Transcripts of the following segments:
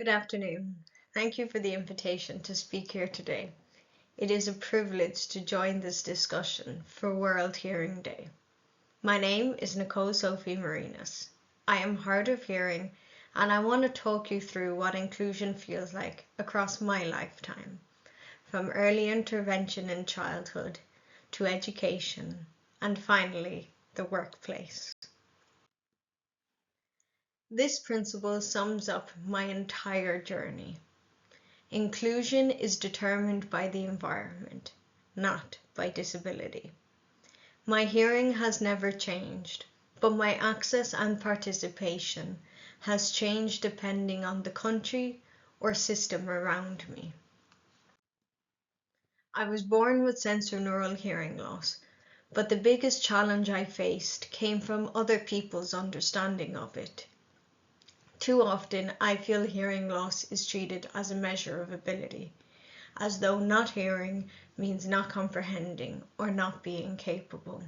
Good afternoon. Thank you for the invitation to speak here today. It is a privilege to join this discussion for World Hearing Day. My name is Nicole Sophie Marinos. I am hard of hearing and I want to talk you through what inclusion feels like across my lifetime, from early intervention in childhood to education and finally the workplace. This principle sums up my entire journey. Inclusion is determined by the environment, not by disability. My hearing has never changed, but my access and participation has changed depending on the country or system around me. I was born with sensorineural hearing loss, but the biggest challenge I faced came from other people's understanding of it. Too often, I feel hearing loss is treated as a measure of ability, as though not hearing means not comprehending or not being capable.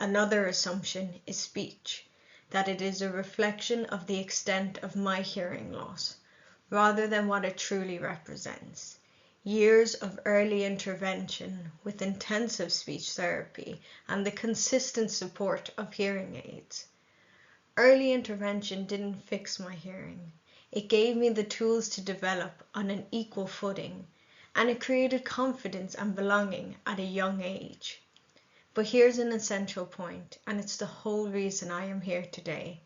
Another assumption is speech, that it is a reflection of the extent of my hearing loss, rather than what it truly represents. Years of early intervention with intensive speech therapy and the consistent support of hearing aids. Early intervention didn't fix my hearing. It gave me the tools to develop on an equal footing, and it created confidence and belonging at a young age. But here's an essential point, and it's the whole reason I am here today.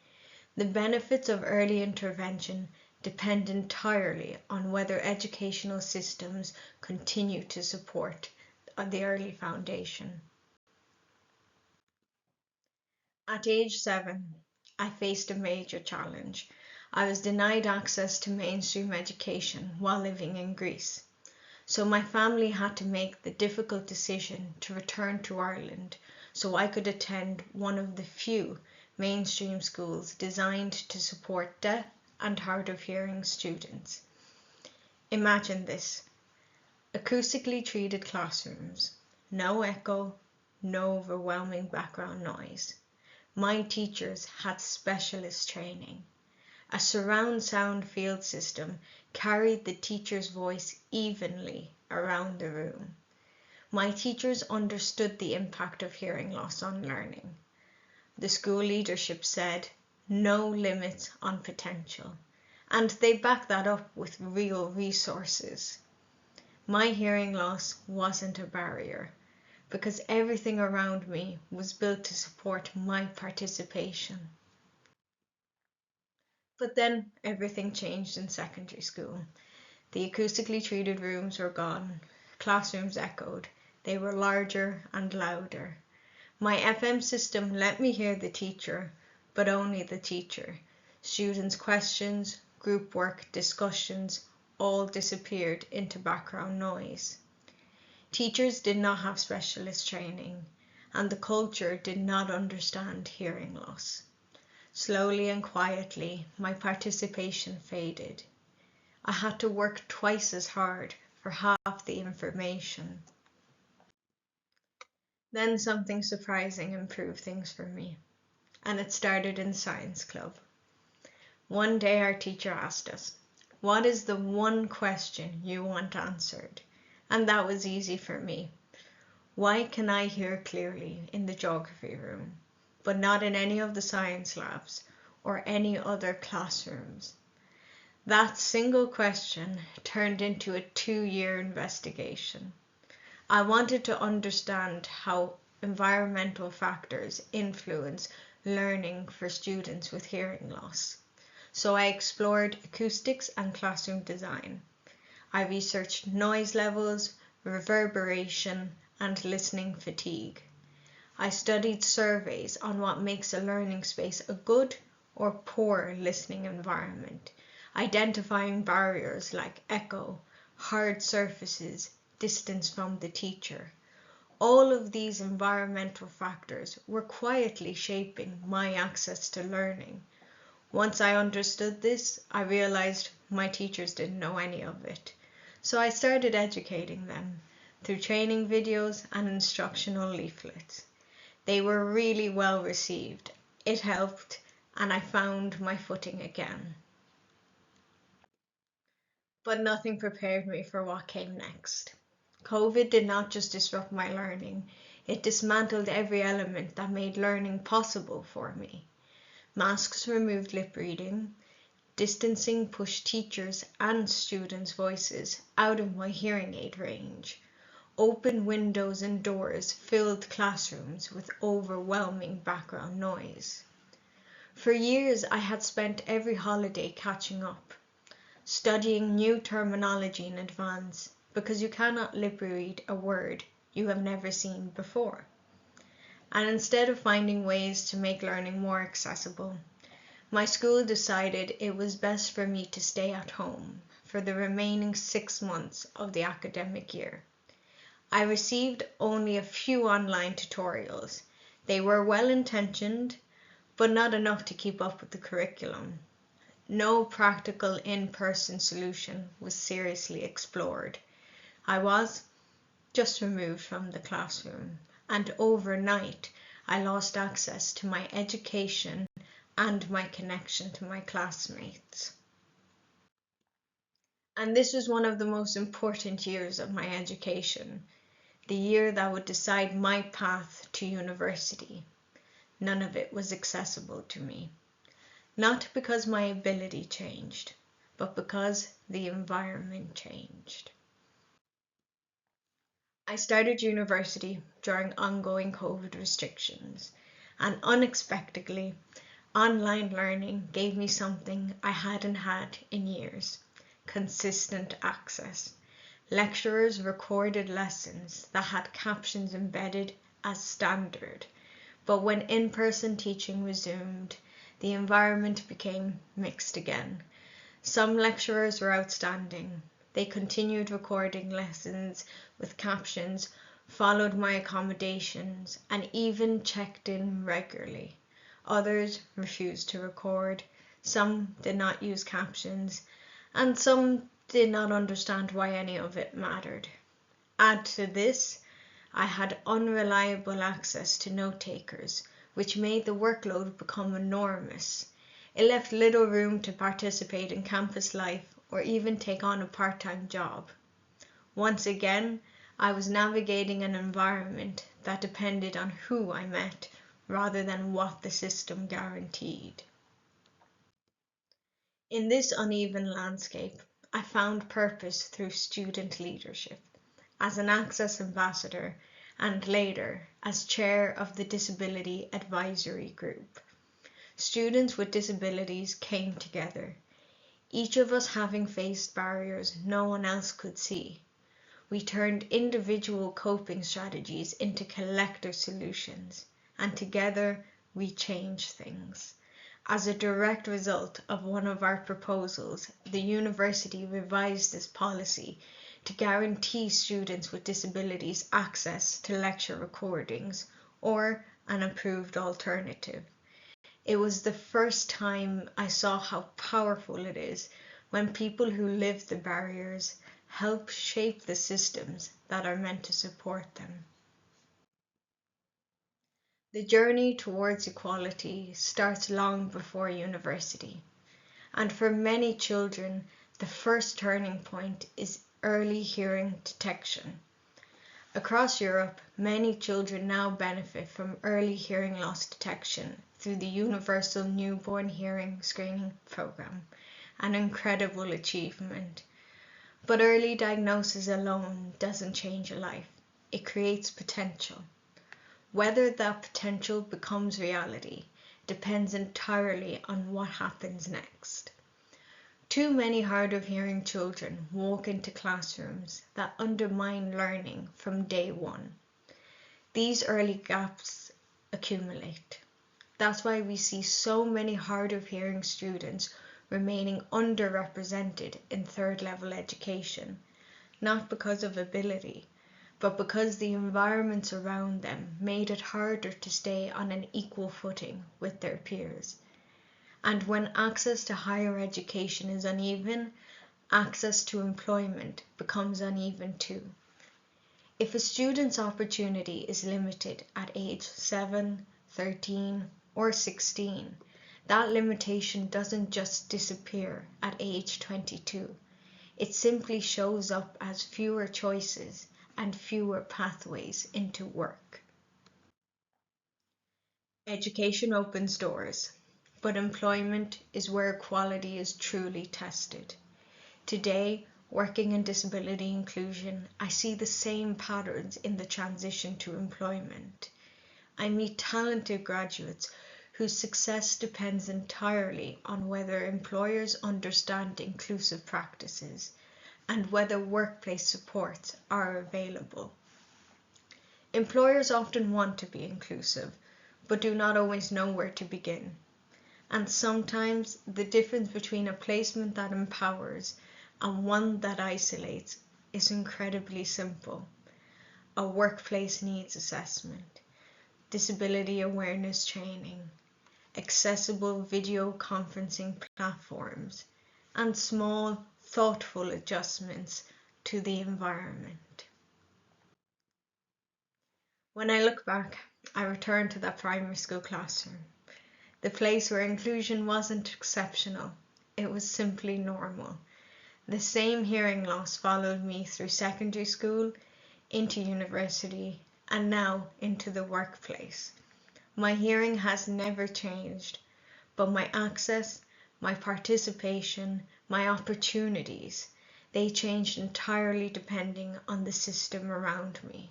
The benefits of early intervention depend entirely on whether educational systems continue to support the early foundation. At age 7, I faced a major challenge. I was denied access to mainstream education while living in Greece. So my family had to make the difficult decision to return to Ireland so I could attend one of the few mainstream schools designed to support deaf and hard of hearing students. Imagine this: acoustically treated classrooms, no echo, no overwhelming background noise. My teachers had specialist training. A surround sound field system carried the teacher's voice evenly around the room. My teachers understood the impact of hearing loss on learning. The school leadership said, "No limits on potential," and they backed that up with real resources. My hearing loss wasn't a barrier, because everything around me was built to support my participation. But then everything changed in secondary school. The acoustically treated rooms were gone. Classrooms echoed. They were larger and louder. My FM system let me hear the teacher, but only the teacher. Students' questions, group work, discussions, all disappeared into background noise. Teachers did not have specialist training, and the culture did not understand hearing loss. Slowly and quietly, my participation faded. I had to work twice as hard for half the information. Then something surprising improved things for me, and it started in science club. One day our teacher asked us, "What is the one question you want answered?" And that was easy for me. Why can I hear clearly in the geography room, but not in any of the science labs or any other classrooms? That single question turned into a 2-year investigation. I wanted to understand how environmental factors influence learning for students with hearing loss. So I explored acoustics and classroom design. I researched noise levels, reverberation, and listening fatigue. I studied surveys on what makes a learning space a good or poor listening environment, identifying barriers like echo, hard surfaces, distance from the teacher. All of these environmental factors were quietly shaping my access to learning. Once I understood this, I realized my teachers didn't know any of it. So I started educating them through training videos and instructional leaflets. They were really well received. It helped, and I found my footing again. But nothing prepared me for what came next. COVID did not just disrupt my learning, it dismantled every element that made learning possible for me. Masks removed lip reading, distancing pushed teachers' and students' voices out of my hearing aid range. Open windows and doors filled classrooms with overwhelming background noise. For years, I had spent every holiday catching up, studying new terminology in advance, because you cannot lip read a word you have never seen before. And instead of finding ways to make learning more accessible, my school decided it was best for me to stay at home for the remaining 6 months of the academic year. I received only a few online tutorials. They were well-intentioned, but not enough to keep up with the curriculum. No practical in-person solution was seriously explored. I was just removed from the classroom, and overnight I lost access to my education and my connection to my classmates. And this was one of the most important years of my education, the year that would decide my path to university. None of it was accessible to me, not because my ability changed, but because the environment changed. I started university during ongoing COVID restrictions, and unexpectedly, online learning gave me something I hadn't had in years: consistent access. Lecturers recorded lessons that had captions embedded as standard, but when in-person teaching resumed, the environment became mixed again. Some lecturers were outstanding. They continued recording lessons with captions, followed my accommodations, and even checked in regularly. Others refused to record, some did not use captions, and some did not understand why any of it mattered. Add to this, I had unreliable access to note takers, which made the workload become enormous. It left little room to participate in campus life or even take on a part-time job. Once again, I was navigating an environment that depended on who I met rather than what the system guaranteed. In this uneven landscape, I found purpose through student leadership, as an Access Ambassador and later as chair of the Disability Advisory Group. Students with disabilities came together, each of us having faced barriers no one else could see. We turned individual coping strategies into collective solutions, and together we changed things. As a direct result of one of our proposals, the university revised this policy to guarantee students with disabilities access to lecture recordings or an approved alternative. It was the first time I saw how powerful it is when people who live the barriers help shape the systems that are meant to support them. The journey towards equality starts long before university, and for many children, the first turning point is early hearing detection. Across Europe, many children now benefit from early hearing loss detection through the Universal Newborn Hearing Screening Program, an incredible achievement. But early diagnosis alone doesn't change a life. It creates potential. Whether that potential becomes reality depends entirely on what happens next. Too many hard of hearing children walk into classrooms that undermine learning from day one. These early gaps accumulate. That's why we see so many hard of hearing students remaining underrepresented in third level education, not because of ability, but because the environments around them made it harder to stay on an equal footing with their peers. And when access to higher education is uneven, access to employment becomes uneven too. If a student's opportunity is limited at age 7, 13, or 16, that limitation doesn't just disappear at age 22. It simply shows up as fewer choices and fewer pathways into work. Education opens doors, but employment is where quality is truly tested. Today, working in disability inclusion, I see the same patterns in the transition to employment. I meet talented graduates whose success depends entirely on whether employers understand inclusive practices and whether workplace supports are available. Employers often want to be inclusive, but do not always know where to begin. And sometimes the difference between a placement that empowers and one that isolates is incredibly simple. A workplace needs assessment, disability awareness training, accessible video conferencing platforms, and small, thoughtful adjustments to the environment. When I look back, I return to that primary school classroom, the place where inclusion wasn't exceptional, it was simply normal. The same hearing loss followed me through secondary school, into university, and now into the workplace. My hearing has never changed, but my access, my participation, my opportunities, they changed entirely depending on the system around me.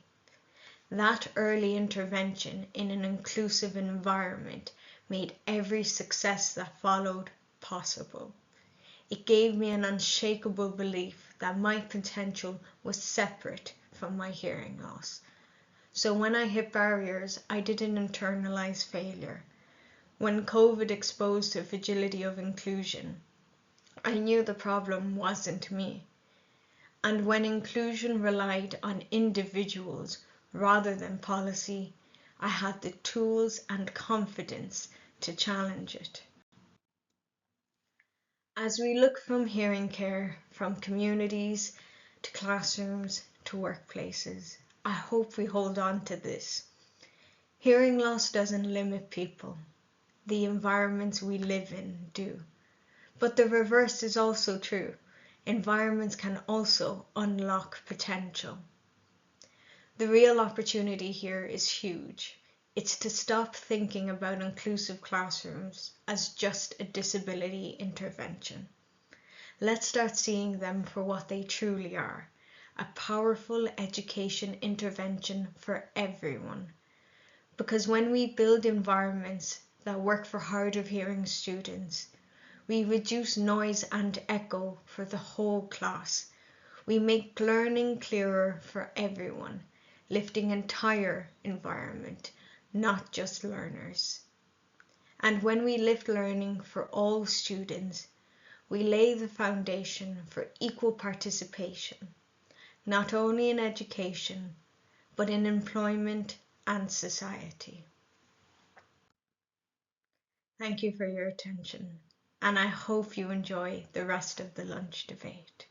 That early intervention in an inclusive environment made every success that followed possible. It gave me an unshakable belief that my potential was separate from my hearing loss. So when I hit barriers, I didn't internalize failure. When COVID exposed the fragility of inclusion, I knew the problem wasn't me. And when inclusion relied on individuals rather than policy, I had the tools and confidence to challenge it. As we look from hearing care, from communities to classrooms to workplaces, I hope we hold on to this. Hearing loss doesn't limit people. The environments we live in do. But the reverse is also true. Environments can also unlock potential. The real opportunity here is huge. It's to stop thinking about inclusive classrooms as just a disability intervention. Let's start seeing them for what they truly are, a powerful education intervention for everyone. Because when we build environments that work for hard of hearing students, we reduce noise and echo for the whole class. We make learning clearer for everyone, lifting entire environment, not just learners. And when we lift learning for all students, we lay the foundation for equal participation, not only in education, but in employment and society. Thank you for your attention, and I hope you enjoy the rest of the lunch debate.